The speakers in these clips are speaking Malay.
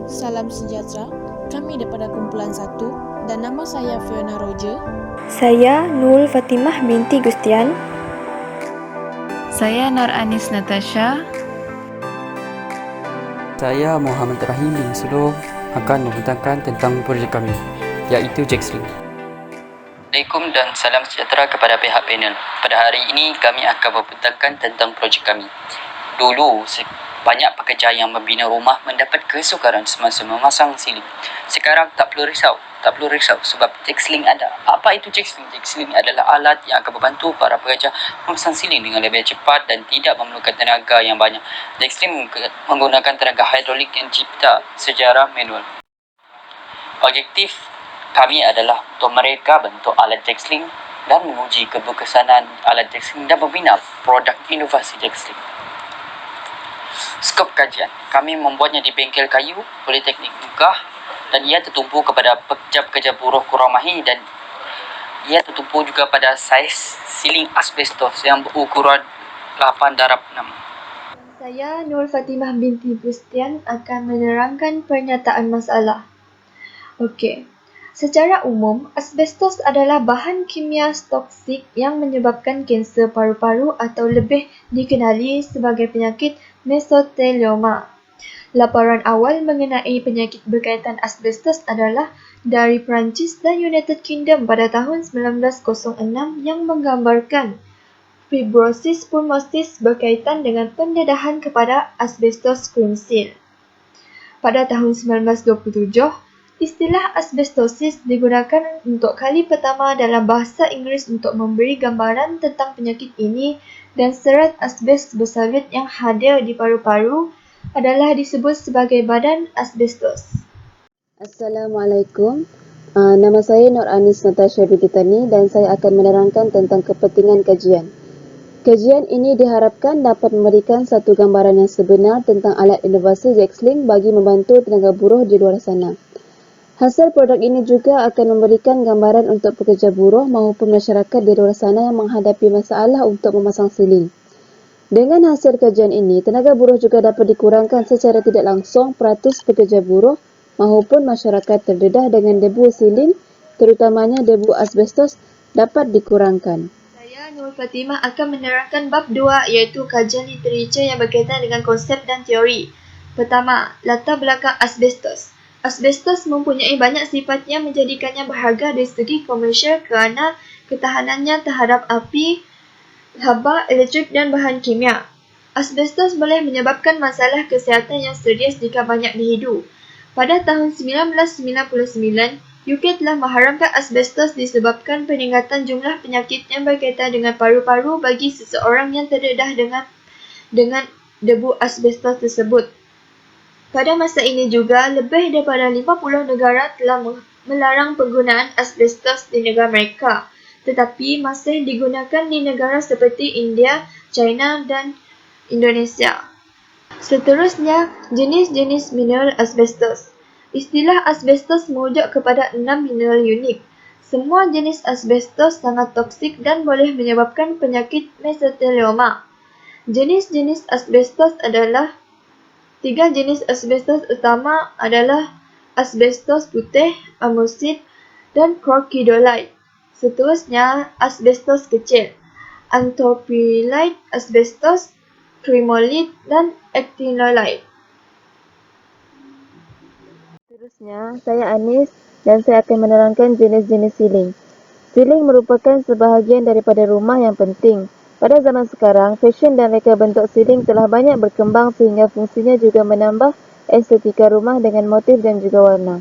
Salam sejahtera, kami daripada kumpulan 1 dan nama saya Fiona Roger. Saya Nurul Fatimah binti Gustian. Saya Nur Anis Natasha. Saya Muhammad Rahim bin Suluh akan membentangkan tentang projek kami, iaitu JEXLINK. Assalamualaikum dan salam sejahtera kepada pihak panel. Pada hari ini kami akan membentangkan tentang projek kami. Dulu, banyak pekerja yang membina rumah mendapat kesukaran semasa memasang siling. Sekarang tak perlu risau sebab JEXLINK ada. Apa itu JEXLINK? JEXLINK adalah alat yang akan membantu para pekerja memasang siling dengan lebih cepat dan tidak memerlukan tenaga yang banyak. JEXLINK menggunakan tenaga hidrolik yang dicipta secara manual. Objektif kami adalah untuk mereka bentuk alat JEXLINK dan menguji keberkesanan alat JEXLINK dan membina produk inovasi JEXLINK. Skop kajian, kami membuatnya di bengkel kayu Politeknik Mekah dan ia tertumpu kepada pekerja-pekerja buruh kurang mahir dan ia tertumpu juga pada saiz siling asbestos yang berukuran 8/6. Saya Nur Fatimah binti Gustian akan menerangkan pernyataan masalah. Okey. Secara umum, asbestos adalah bahan kimia toksik yang menyebabkan kanser paru-paru atau lebih dikenali sebagai penyakit mesotelioma. Laporan awal mengenai penyakit berkaitan asbestos adalah dari Perancis dan United Kingdom pada tahun 1906 yang menggambarkan fibrosis pulmosis berkaitan dengan pendedahan kepada asbestos krimsil. Pada tahun 1927, istilah asbestosis digunakan untuk kali pertama dalam bahasa Inggeris untuk memberi gambaran tentang penyakit ini dan serat asbes bersalut yang hadir di paru-paru adalah disebut sebagai badan asbestos. Assalamualaikum. Nama saya Nur Anis Natasha binti Tani dan saya akan menerangkan tentang kepentingan kajian. Kajian ini diharapkan dapat memberikan satu gambaran yang sebenar tentang alat inovasi JEXLINK bagi membantu tenaga buruh di luar sana. Hasil produk ini juga akan memberikan gambaran untuk pekerja buruh maupun masyarakat di luar sana yang menghadapi masalah untuk memasang siling. Dengan hasil kajian ini, tenaga buruh juga dapat dikurangkan secara tidak langsung peratus pekerja buruh maupun masyarakat terdedah dengan debu siling, terutamanya debu asbestos, dapat dikurangkan. Saya Nur Fatimah akan menerangkan bab 2 iaitu kajian literatur yang berkaitan dengan konsep dan teori. Pertama, latar belakang asbestos. Asbestos mempunyai banyak sifat yang menjadikannya berharga dari segi komersial kerana ketahanannya terhadap api, haba, elektrik dan bahan kimia. Asbestos boleh menyebabkan masalah kesihatan yang serius jika banyak dihidu. Pada tahun 1999, UK telah mengharamkan asbestos disebabkan peningkatan jumlah penyakit yang berkaitan dengan paru-paru bagi seseorang yang terdedah dengan debu asbestos tersebut. Pada masa ini juga, lebih daripada 50 negara telah melarang penggunaan asbestos di negara mereka, tetapi masih digunakan di negara seperti India, China dan Indonesia. Seterusnya, jenis-jenis mineral asbestos. Istilah asbestos merujuk kepada 6 mineral unik. Semua jenis asbestos sangat toksik dan boleh menyebabkan penyakit mesotelioma. Jenis-jenis asbestos adalah 3 jenis asbestos utama adalah asbestos putih, amosit dan krokidolite. Seterusnya, asbestos kecil, anthopyrite asbestos, tremolite dan actinolite. Seterusnya, saya Anis dan saya akan menerangkan jenis-jenis siling. Siling merupakan sebahagian daripada rumah yang penting. Pada zaman sekarang, fashion dan reka bentuk siling telah banyak berkembang sehingga fungsinya juga menambah estetika rumah dengan motif dan juga warna.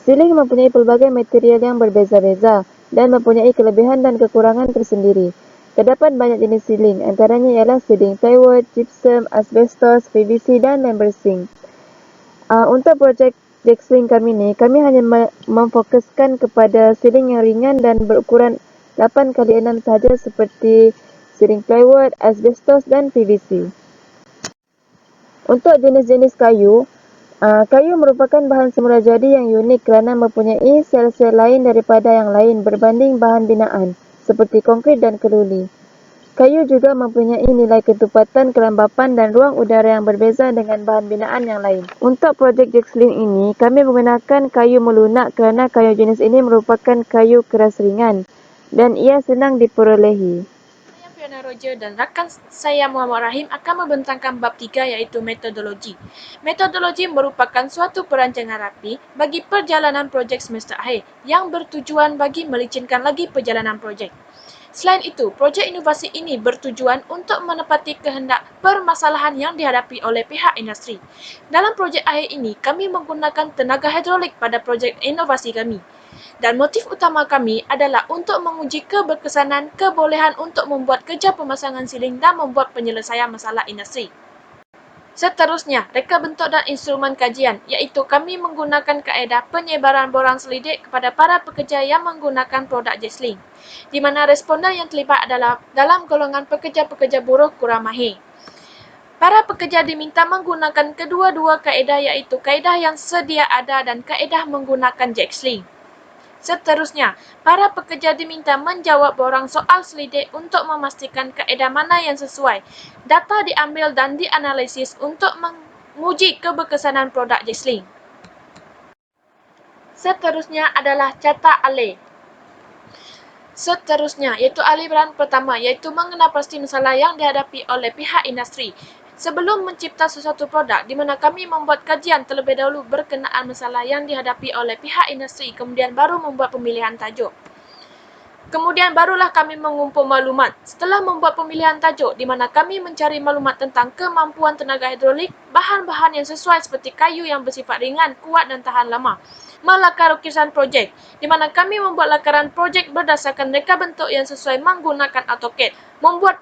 Siling mempunyai pelbagai material yang berbeza-beza dan mempunyai kelebihan dan kekurangan tersendiri. Terdapat banyak jenis siling, antaranya ialah siling plywood, gypsum, asbestos, PVC dan member zinc. Untuk projek JEXLINK kami hanya memfokuskan kepada siling yang ringan dan berukuran 8x6 sahaja seperti siling plywood, asbestos dan PVC. Untuk jenis-jenis kayu, kayu merupakan bahan semula jadi yang unik kerana mempunyai sel-sel lain daripada yang lain berbanding bahan binaan seperti konkrit dan keluli. Kayu juga mempunyai nilai ketepatan, kelembapan dan ruang udara yang berbeza dengan bahan binaan yang lain. Untuk projek Jexlink ini, kami menggunakan kayu melunak kerana kayu jenis ini merupakan kayu keras ringan dan ia senang diperolehi. Saya Fiona Roger dan rakan saya Muhammad Rahim akan membentangkan bab 3 iaitu metodologi. Metodologi merupakan suatu perancangan rapi bagi perjalanan projek semester akhir yang bertujuan bagi melicinkan lagi perjalanan projek. Selain itu, projek inovasi ini bertujuan untuk menepati kehendak permasalahan yang dihadapi oleh pihak industri. Dalam projek akhir ini, kami menggunakan tenaga hidrolik pada projek inovasi kami. Dan motif utama kami adalah untuk menguji keberkesanan kebolehan untuk membuat kerja pemasangan siling dan membuat penyelesaian masalah industri. Seterusnya, reka bentuk dan instrumen kajian, iaitu kami menggunakan kaedah penyebaran borang selidik kepada para pekerja yang menggunakan produk Jexlink, di mana responden yang terlibat adalah dalam golongan pekerja-pekerja buruh kurang mahir. Para pekerja diminta menggunakan kedua-dua kaedah iaitu kaedah yang sedia ada dan kaedah menggunakan Jexlink. Seterusnya, para pekerja diminta menjawab borang soal selidik untuk memastikan kaedah mana yang sesuai. Data diambil dan dianalisis untuk menguji keberkesanan produk Jexlink. Seterusnya adalah catat alih. Seterusnya, iaitu aliran pertama, iaitu mengenal pasti masalah yang dihadapi oleh pihak industri. Sebelum mencipta sesuatu produk, di mana kami membuat kajian terlebih dahulu berkenaan masalah yang dihadapi oleh pihak industri, kemudian baru membuat pemilihan tajuk. Kemudian barulah kami mengumpul maklumat. Setelah membuat pemilihan tajuk, di mana kami mencari maklumat tentang kemampuan tenaga hidrolik, bahan-bahan yang sesuai seperti kayu yang bersifat ringan, kuat dan tahan lama. Melakar lukisan projek, di mana kami membuat lakaran projek berdasarkan reka bentuk yang sesuai menggunakan AutoCAD. Membuat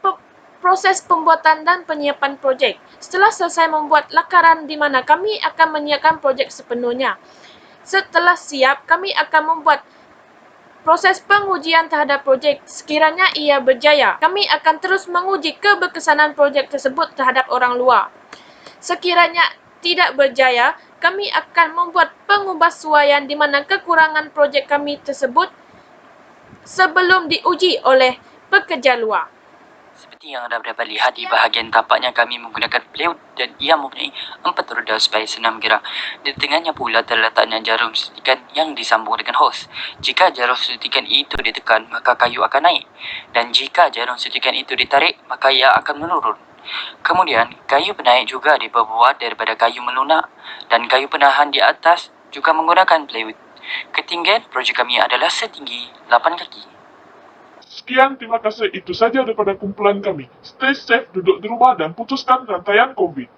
proses pembuatan dan penyiapan projek. Setelah selesai membuat lakaran, di mana kami akan menyiapkan projek sepenuhnya. Setelah siap, kami akan membuat proses pengujian terhadap projek. Sekiranya ia berjaya, kami akan terus menguji keberkesanan projek tersebut terhadap orang luar. Sekiranya tidak berjaya, kami akan membuat pengubahsuaian di mana kekurangan projek kami tersebut sebelum diuji oleh pekerja luar. Seperti yang anda dapat lihat di bahagian tapaknya, kami menggunakan plywood dan ia mempunyai 4 roda supaya senang bergerak. Di tengahnya pula terletaknya jarum suntikan yang disambung dengan hos. Jika jarum suntikan itu ditekan, maka kayu akan naik. Dan jika jarum suntikan itu ditarik, maka ia akan menurun. Kemudian, kayu penaik juga diperbuat daripada kayu melunak dan kayu penahan di atas juga menggunakan plywood. Ketinggian projek kami adalah setinggi 8 kaki. Sekian, terima kasih. Itu saja daripada kumpulan kami. Stay safe, duduk di rumah dan putuskan rantaian COVID.